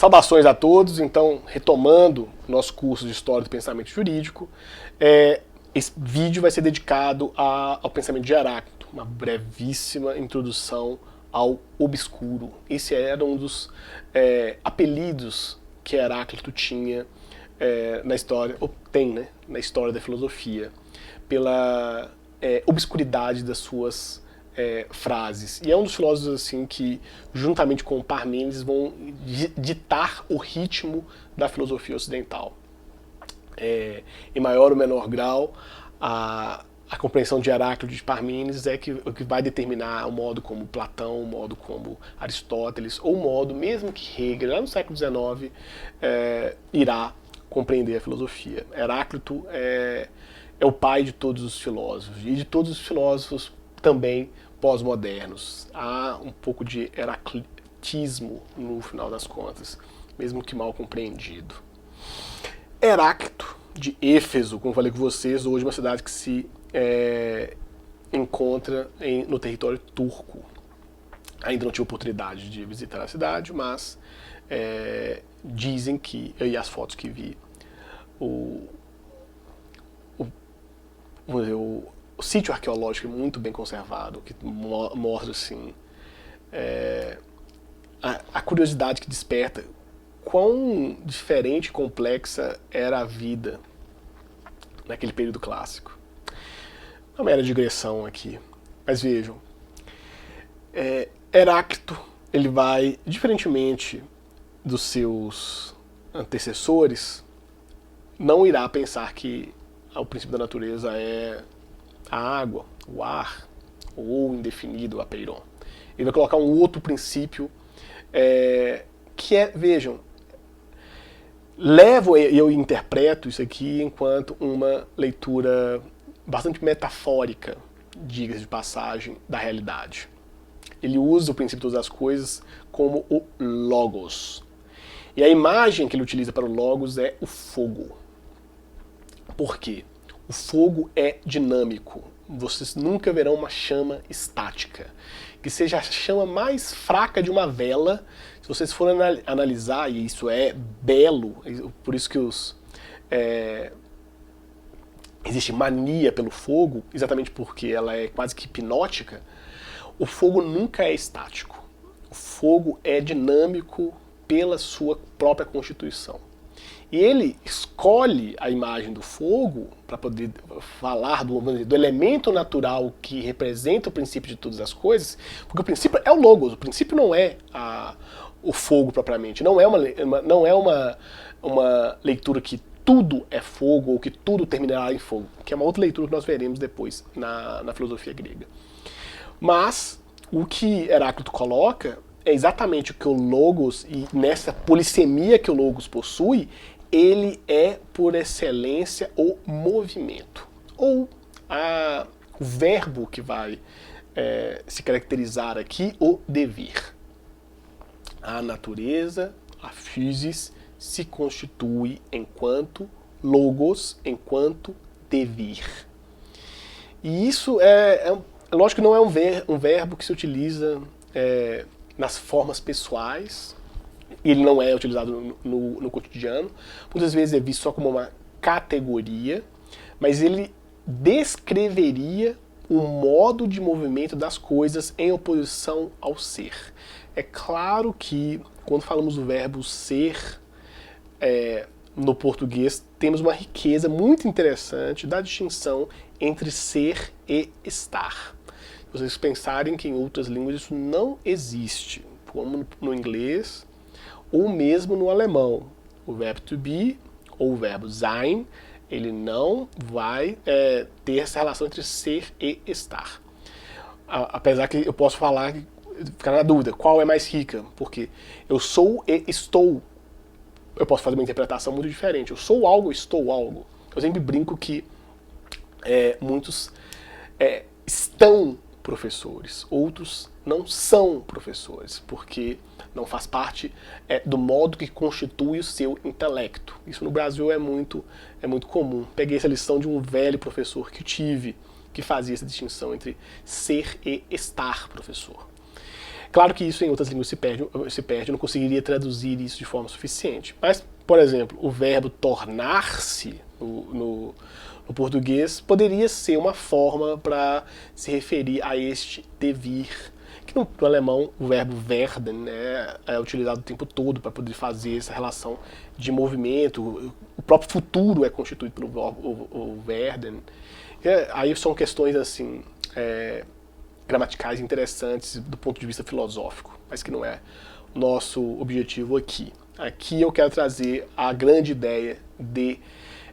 Saudações a todos. Então, retomando nosso curso de História do Pensamento Jurídico, esse vídeo vai ser dedicado ao pensamento de Heráclito, uma brevíssima introdução ao obscuro. Esse era um dos apelidos que Heráclito tinha na história, ou tem, né, na história da filosofia, pela obscuridade das suas frases. E é um dos filósofos assim que, juntamente com Parmênides, vão ditar o ritmo da filosofia ocidental. Em maior ou menor grau, a compreensão de Heráclito e de Parmênides é o que vai determinar o modo como Platão, o modo como Aristóteles, ou o modo mesmo que Hegel, lá no século XIX, irá compreender a filosofia. Heráclito é o pai de todos os filósofos, e de todos os filósofos também pós-modernos. Há um pouco de heraclitismo no final das contas, mesmo que mal compreendido. Heráclito, de Éfeso, como falei com vocês, hoje é uma cidade que se encontra no território turco. Ainda não tive oportunidade de visitar a cidade, mas dizem que, e as fotos que vi, o sítio arqueológico é muito bem conservado, que mostra assim, a curiosidade que desperta quão diferente e complexa era a vida naquele período clássico. Uma mera digressão aqui, mas vejam, Heráclito, ele vai, diferentemente dos seus antecessores, não irá pensar que o princípio da natureza é a água, o ar, ou indefinido, o apeiron. Ele vai colocar um outro princípio que vejam, eu interpreto isso aqui enquanto uma leitura bastante metafórica, diga-se de passagem, da realidade. Ele usa o princípio de todas as coisas como o logos. E a imagem que ele utiliza para o logos é o fogo. Por quê? O fogo é dinâmico. Vocês nunca verão uma chama estática. Que seja a chama mais fraca de uma vela, se vocês forem analisar, e isso é belo, por isso que existe mania pelo fogo, exatamente porque ela é quase que hipnótica, o fogo nunca é estático. O fogo é dinâmico pela sua própria constituição. E ele escolhe a imagem do fogo para poder falar do elemento natural que representa o princípio de todas as coisas, porque o princípio é o logos, o princípio não é o fogo propriamente, não é uma leitura que tudo é fogo ou que tudo terminará em fogo, que é uma outra leitura que nós veremos depois na filosofia grega. Mas o que Heráclito coloca é exatamente o que o logos, e nessa polissemia que o logos possui, ele é, por excelência, o movimento. Ou o verbo que vai se caracterizar aqui, o devir. A natureza, a physis, se constitui enquanto logos, enquanto devir. E isso lógico que não é um verbo que se utiliza nas formas pessoais. Ele não é utilizado no cotidiano. Muitas vezes é visto só como uma categoria, mas ele descreveria o modo de movimento das coisas em oposição ao ser. É claro que, quando falamos do verbo ser, no português, temos uma riqueza muito interessante da distinção entre ser e estar. Se vocês pensarem que em outras línguas isso não existe, como no inglês, ou mesmo no alemão. O verbo to be, ou o verbo sein, ele não vai ter essa relação entre ser e estar. Apesar que eu posso falar, ficar na dúvida, qual é mais rica? Porque eu sou e estou. Eu posso fazer uma interpretação muito diferente. Eu sou algo, estou algo. Eu sempre brinco que muitos estão professores, outros não são professores, porque não faz parte do modo que constitui o seu intelecto. Isso no Brasil é muito comum. Peguei essa lição de um velho professor que tive, que fazia essa distinção entre ser e estar professor. Claro que isso em outras línguas se perde, eu não conseguiria traduzir isso de forma suficiente. Mas, por exemplo, o verbo tornar-se no português poderia ser uma forma para se referir a este devir, que no alemão o verbo werden, né, é utilizado o tempo todo para poder fazer essa relação de movimento. O próprio futuro é constituído pelo o werden. Aí são questões assim gramaticais interessantes do ponto de vista filosófico, mas que não é o nosso objetivo aqui. Aqui eu quero trazer a grande ideia de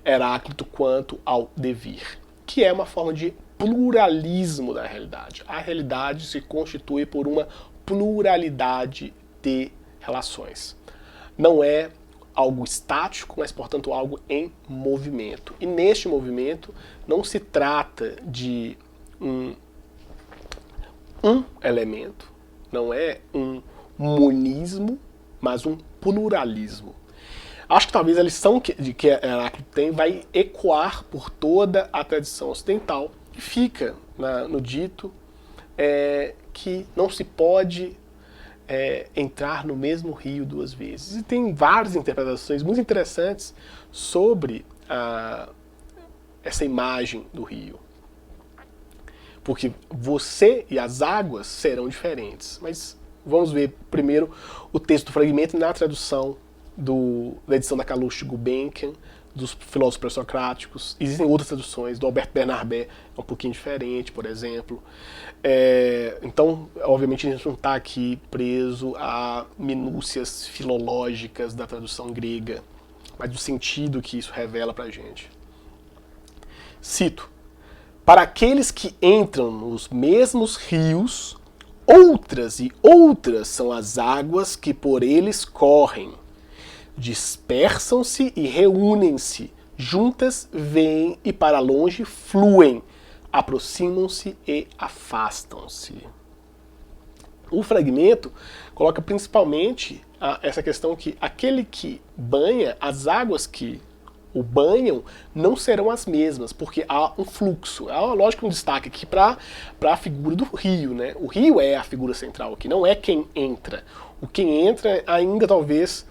Heráclito quanto ao devir, que é uma forma de pluralismo da realidade. A realidade se constitui por uma pluralidade de relações. Não é algo estático, mas, portanto, algo em movimento. E neste movimento não se trata de um elemento, não é um monismo, mas um pluralismo. Acho que talvez a lição que Heráclito tem vai ecoar por toda a tradição ocidental e fica no dito que não se pode entrar no mesmo rio duas vezes. E tem várias interpretações muito interessantes sobre essa imagem do rio. Porque você e as águas serão diferentes. Mas vamos ver primeiro o texto do fragmento na tradução da edição da Calouste Gulbenkian, dos filósofos pré-socráticos. Existem outras traduções, do Albert Bernabé é um pouquinho diferente, por exemplo. Então, obviamente, a gente não está aqui preso a minúcias filológicas da tradução grega, mas do sentido que isso revela para a gente. Cito: para aqueles que entram nos mesmos rios, outras e outras são as águas que por eles correm. Dispersam-se e reúnem-se, juntas vêm e para longe fluem, aproximam-se e afastam-se. O fragmento coloca principalmente essa questão que aquele que banha, as águas que o banham não serão as mesmas, porque há um fluxo. Há, lógico, um destaque aqui para a figura do rio, né? O rio é a figura central aqui, não é quem entra. O quem entra ainda talvez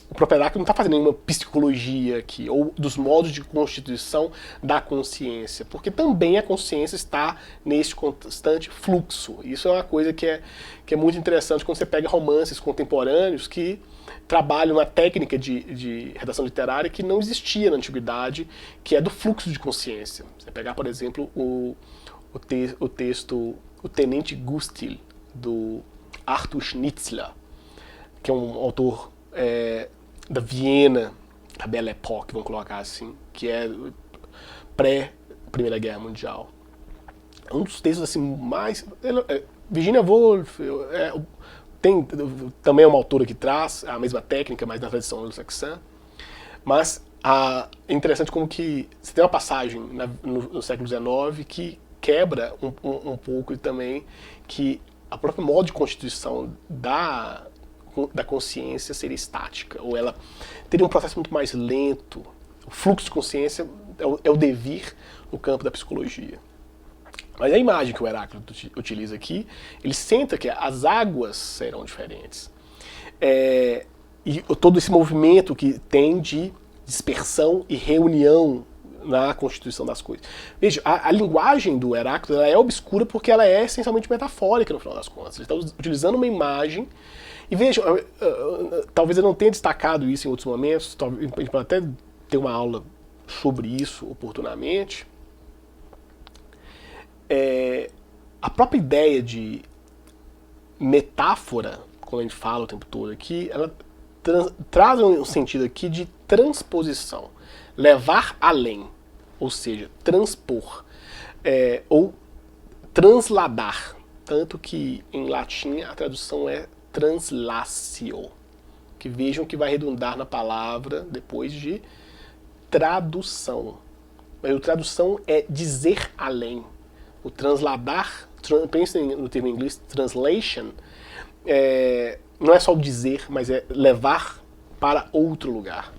o próprio Heráclito não está fazendo nenhuma psicologia aqui, ou dos modos de constituição da consciência, porque também a consciência está nesse constante fluxo. Isso é uma coisa que é muito interessante quando você pega romances contemporâneos que trabalham uma técnica de redação literária que não existia na antiguidade, que é do fluxo de consciência. Você pegar, por exemplo, o texto O Tenente Gustil, do Arthur Schnitzler, que é um autor da Viena, da Belle Époque, vamos colocar assim, que é pré-Primeira Guerra Mundial. É um dos textos assim mais... Virginia Woolf também é uma autora que traz a mesma técnica, mas na tradição anglo-saxã. Mas é interessante como que você tem uma passagem no século XIX que quebra um pouco e também que a própria modo de constituição da consciência seria estática, ou ela teria um processo muito mais lento. O fluxo de consciência é o devir no campo da psicologia. Mas a imagem que o Heráclito utiliza aqui, ele senta que as águas serão diferentes. E todo esse movimento que tem de dispersão e reunião na constituição das coisas. Veja, a linguagem do Heráclito ela é obscura porque ela é essencialmente metafórica no final das contas. Ele está utilizando uma imagem. E veja, talvez eu não tenha destacado isso em outros momentos, a gente pode até ter uma aula sobre isso oportunamente. A própria ideia de metáfora, como a gente fala o tempo todo aqui, ela traz um sentido aqui de transposição, levar além, ou seja, transpor, ou transladar, tanto que em latim a tradução é translatio, que vejam que vai redundar na palavra depois de tradução. Mas o tradução é dizer além. O transladar, pensem no termo em inglês, translation, não é só o dizer, mas é levar para outro lugar.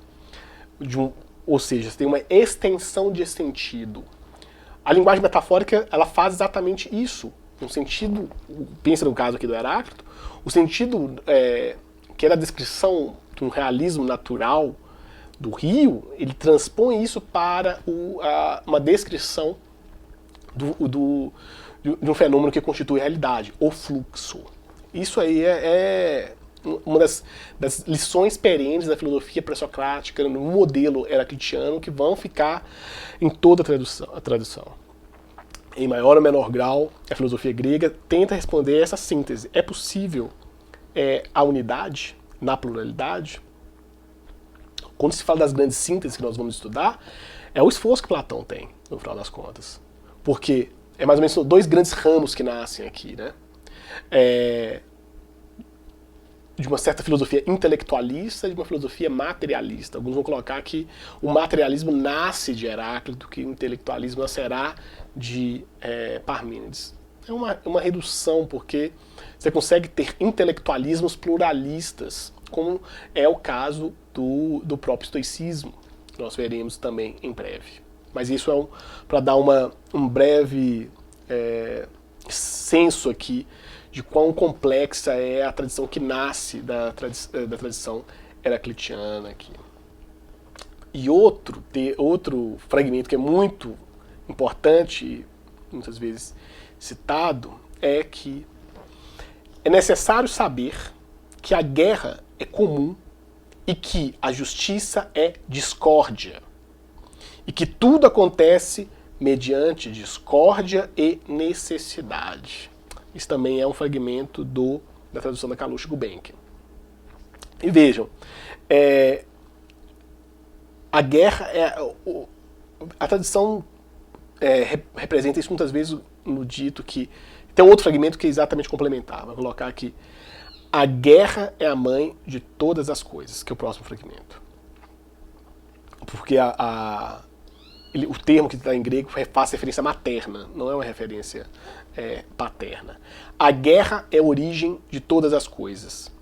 Ou seja, você tem uma extensão de sentido. A linguagem metafórica, ela faz exatamente isso. Um sentido, pensa no caso aqui do Heráclito, o sentido que era a descrição de um realismo natural do rio, ele transpõe isso para uma descrição de um fenômeno que constitui a realidade, o fluxo. Isso aí é uma das lições perenes da filosofia pré-socrática, no modelo heraclitiano, que vão ficar em toda a tradução. Em maior ou menor grau, a filosofia grega tenta responder essa síntese. É possível a unidade na pluralidade? Quando se fala das grandes sínteses que nós vamos estudar, é o esforço que Platão tem, no final das contas. Porque é mais ou menos dois grandes ramos que nascem aqui, né? De uma certa filosofia intelectualista e de uma filosofia materialista. Alguns vão colocar que o materialismo nasce de Heráclito, que o intelectualismo nascerá de Parmênides. É uma redução, porque você consegue ter intelectualismos pluralistas, como é o caso do próprio estoicismo, que nós veremos também em breve. Mas isso é para dar um breve senso aqui de quão complexa é a tradição que nasce da tradição heraclitiana aqui. E outro fragmento que é muito importante, muitas vezes citado, é que é necessário saber que a guerra é comum e que a justiça é discórdia. E que tudo acontece mediante discórdia e necessidade. Isso também é um fragmento da tradução da Kalush Gulbenkian. E vejam, a guerra a tradição representa isso muitas vezes no dito que tem um outro fragmento que é exatamente complementar. Vou colocar aqui: a guerra é a mãe de todas as coisas, que é o próximo fragmento. Porque o termo que está em grego faz referência materna, não é uma referência paterna. A guerra é a origem de todas as coisas,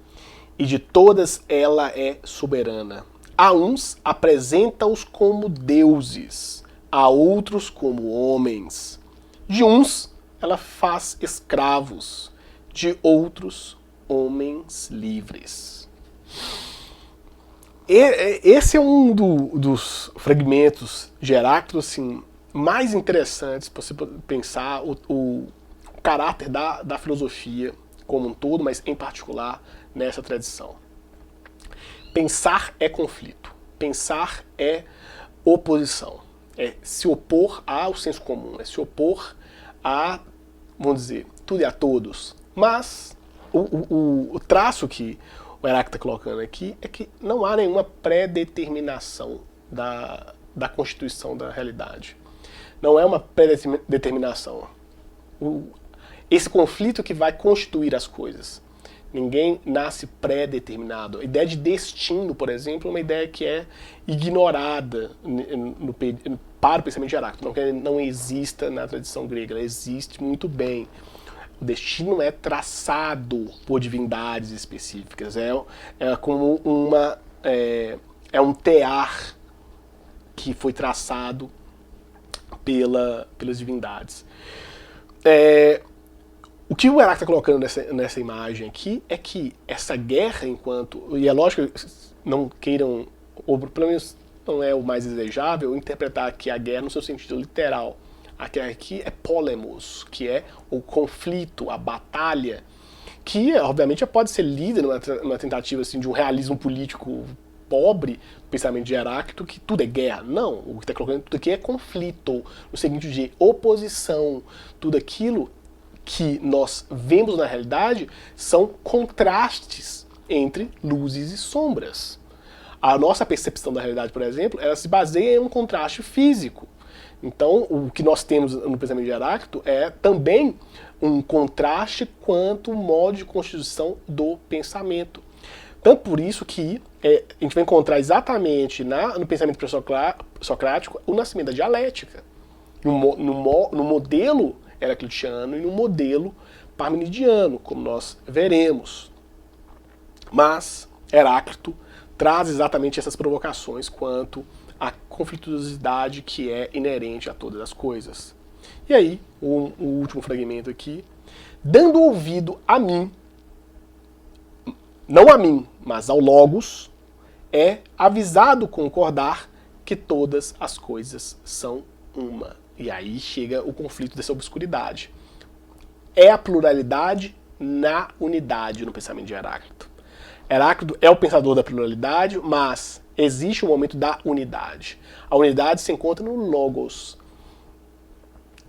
e de todas ela é soberana. A uns apresenta-os como deuses, a outros como homens. De uns ela faz escravos, de outros homens livres. Esse é um dos fragmentos de Heráclito assim, mais interessantes para você pensar o caráter da filosofia como um todo, mas em particular nessa tradição. Pensar é conflito. Pensar é oposição. É se opor ao senso comum. É se opor a, vamos dizer, tudo e a todos. Mas o traço que o Heráclito está colocando aqui é que não há nenhuma pré-determinação da constituição da realidade. Não é uma pré-determinação. Esse conflito que vai constituir as coisas. Ninguém nasce pré-determinado. A ideia de destino, por exemplo, é uma ideia que é ignorada para o pensamento de Heráclito. Não que não exista na tradição grega, ela existe muito bem. O destino é traçado por divindades específicas. É como um tear que foi traçado pelas divindades. O que o Heráclito está colocando nessa imagem aqui é que essa guerra, e é lógico que não queiram, ou pelo menos não é o mais desejável, interpretar aqui a guerra no seu sentido literal. A guerra aqui é polemos, que é o conflito, a batalha, que obviamente já pode ser lida numa tentativa assim, de um realismo político pobre, pensamento de Heráclito, que tudo é guerra. Não, o que está colocando tudo aqui é conflito, no sentido de oposição, tudo aquilo que nós vemos na realidade são contrastes entre luzes e sombras. A nossa percepção da realidade, por exemplo, ela se baseia em um contraste físico. Então, o que nós temos no pensamento de Heráclito é também um contraste quanto ao modo de constituição do pensamento. Tanto por isso que a gente vai encontrar exatamente no pensamento pré-socrático o nascimento da dialética. No modelo heraclitiano e no modelo parmenidiano, como nós veremos. Mas Heráclito traz exatamente essas provocações quanto à conflituosidade que é inerente a todas as coisas. E aí, o último fragmento aqui. Dando ouvido a mim, não a mim, mas ao Logos, é avisado concordar que todas as coisas são uma. E aí chega o conflito dessa obscuridade. É a pluralidade na unidade no pensamento de Heráclito. Heráclito é o pensador da pluralidade, mas existe o momento da unidade. A unidade se encontra no Logos.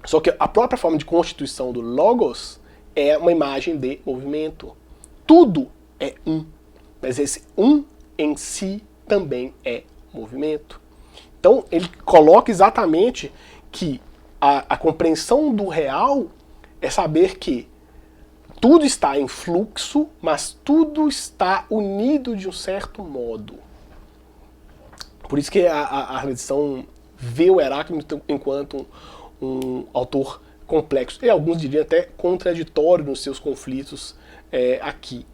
Só que a própria forma de constituição do Logos é uma imagem de movimento. Tudo é um, mas esse um em si também é movimento. Então ele coloca exatamente que a compreensão do real é saber que tudo está em fluxo, mas tudo está unido de um certo modo. Por isso que a tradição vê o Heráclito enquanto um autor complexo, e alguns diriam até contraditório nos seus conflitos aqui.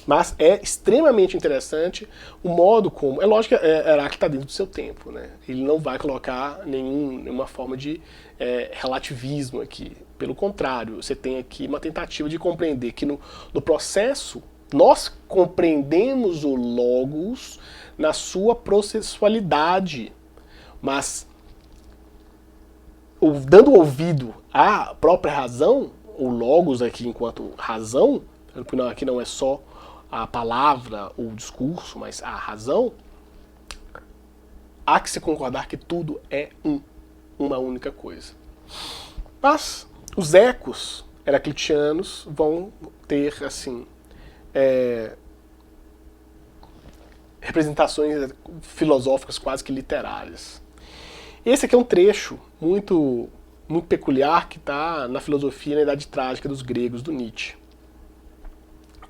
Mas é extremamente interessante o modo como... É lógico que Heráclito está dentro do seu tempo, né? Ele não vai colocar nenhuma forma de relativismo aqui. Pelo contrário, você tem aqui uma tentativa de compreender que no processo nós compreendemos o Logos na sua processualidade, mas dando ouvido à própria razão, o Logos aqui enquanto razão, aqui não é só a palavra ou o discurso, mas a razão, há que se concordar que tudo é uma única coisa. Mas os ecos heraclitianos vão ter, assim, representações filosóficas quase que literárias. Esse aqui é um trecho muito, muito peculiar que está na filosofia e na Idade Trágica dos gregos, do Nietzsche.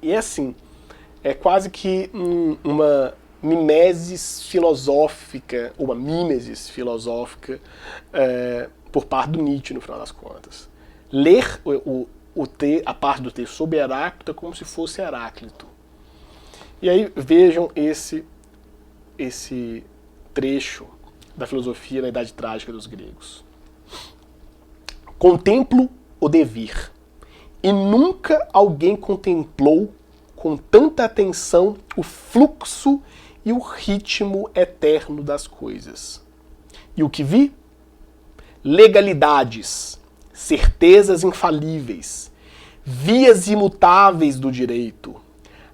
E é assim, é quase que uma mimesis filosófica, ou uma mímesis filosófica por parte do Nietzsche, no final das contas. Ler a parte do texto sobre Heráclito é como se fosse Heráclito. E aí vejam esse trecho da filosofia na Idade Trágica dos gregos. Contemplo o devir, e nunca alguém contemplou com tanta atenção o fluxo e o ritmo eterno das coisas. E o que vi? Legalidades, certezas infalíveis, vias imutáveis do direito,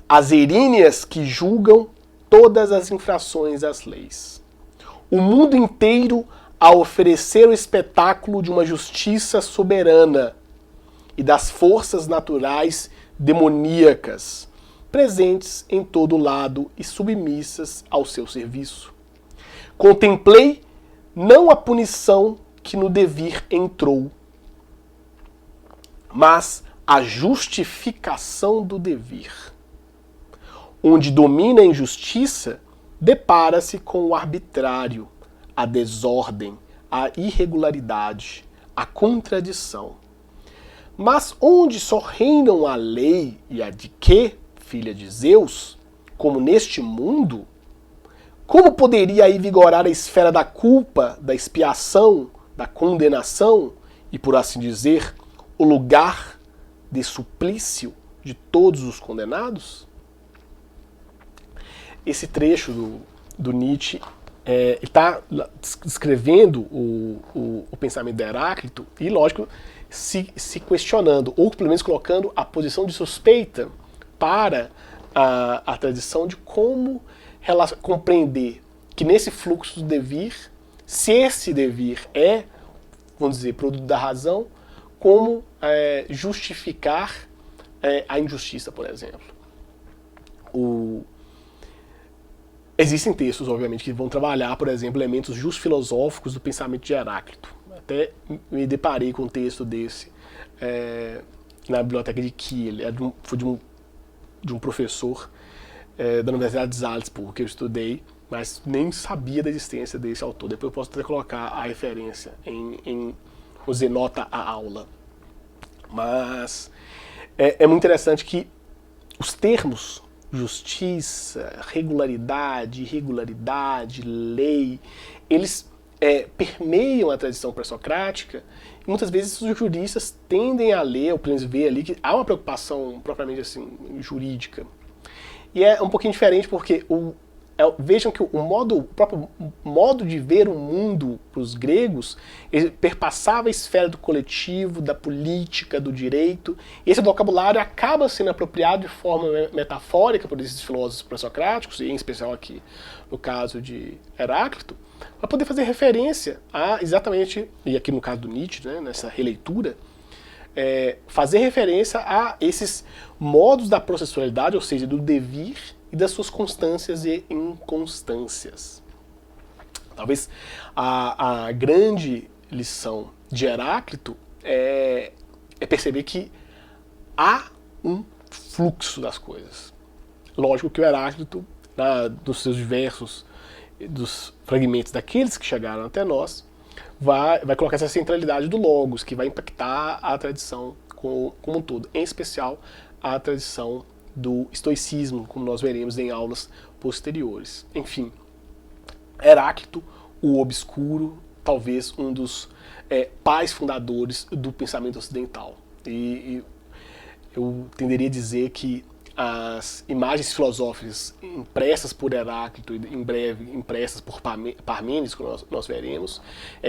as eríneas que julgam todas as infrações às leis. O mundo inteiro a oferecer o espetáculo de uma justiça soberana e das forças naturais demoníacas, presentes em todo lado e submissas ao seu serviço. Contemplei não a punição que no devir entrou, mas a justificação do devir. Onde domina a injustiça, depara-se com o arbitrário, a desordem, a irregularidade, a contradição. Mas onde só reinam a lei e a de que, filha de Zeus, como neste mundo, como poderia aí vigorar a esfera da culpa, da expiação, da condenação e, por assim dizer, o lugar de suplício de todos os condenados? Esse trecho do Nietzsche está descrevendo o pensamento de Heráclito e, lógico, se questionando, ou pelo menos colocando a posição de suspeita para a tradição de como compreender que nesse fluxo do devir, se esse devir é, vamos dizer, produto da razão, como justificar a injustiça, por exemplo. Existem textos, obviamente, que vão trabalhar, por exemplo, elementos just-filosóficos do pensamento de Heráclito. Até me deparei com um texto desse na biblioteca de Kiel. Foi de um professor da Universidade de Salzburg que eu estudei, mas nem sabia da existência desse autor. Depois eu posso até colocar a referência vou dizer, nota à aula. Mas é muito interessante que os termos justiça, regularidade, irregularidade, lei, eles permeiam a tradição pré-socrática muitas vezes os juristas tendem a ler, ou pelo menos ver ali, que há uma preocupação propriamente assim, jurídica. E é um pouquinho diferente porque vejam que o próprio modo de ver o mundo para os gregos, ele perpassava a esfera do coletivo, da política, do direito. E esse vocabulário acaba sendo apropriado de forma metafórica por esses filósofos pré-socráticos, e em especial aqui no caso de Heráclito, para poder fazer referência a exatamente, e aqui no caso do Nietzsche, né, nessa releitura, fazer referência a esses modos da processualidade, ou seja, do devir e das suas constâncias e inconstâncias. Talvez a grande lição de Heráclito é perceber que há um fluxo das coisas. Lógico que o Heráclito, dos seus diversos dos fragmentos daqueles que chegaram até nós, vai colocar essa centralidade do Logos, que vai impactar a tradição como um todo, em especial a tradição do estoicismo, como nós veremos em aulas posteriores. Enfim, Heráclito, o obscuro, talvez um dos pais fundadores do pensamento ocidental. E eu tenderia a dizer que as imagens filosóficas impressas por Heráclito e em breve impressas por Parmênides, que nós veremos,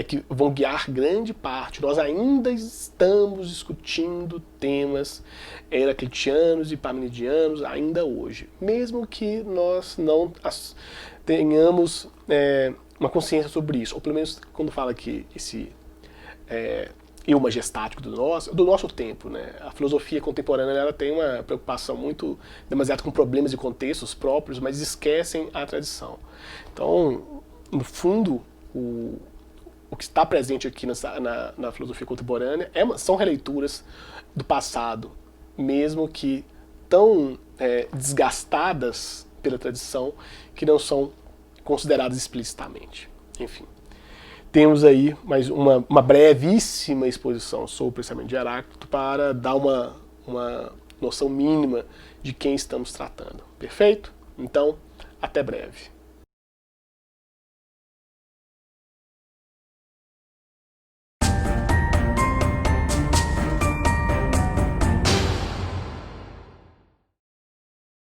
que vão guiar grande parte. Nós ainda estamos discutindo temas heraclitianos e parmenidianos ainda hoje, mesmo que nós não tenhamos uma consciência sobre isso, ou pelo menos quando fala que esse eu majestático do nosso tempo, né? A filosofia contemporânea ela tem uma preocupação muito demasiado com problemas e contextos próprios, mas esquecem a tradição. Então, no fundo, o que está presente aqui na filosofia contemporânea são releituras do passado, mesmo que tão desgastadas pela tradição, que não são consideradas explicitamente. Enfim. Temos aí mais uma brevíssima exposição sobre o pensamento de Heráclito para dar uma noção mínima de quem estamos tratando. Perfeito? Então, até breve.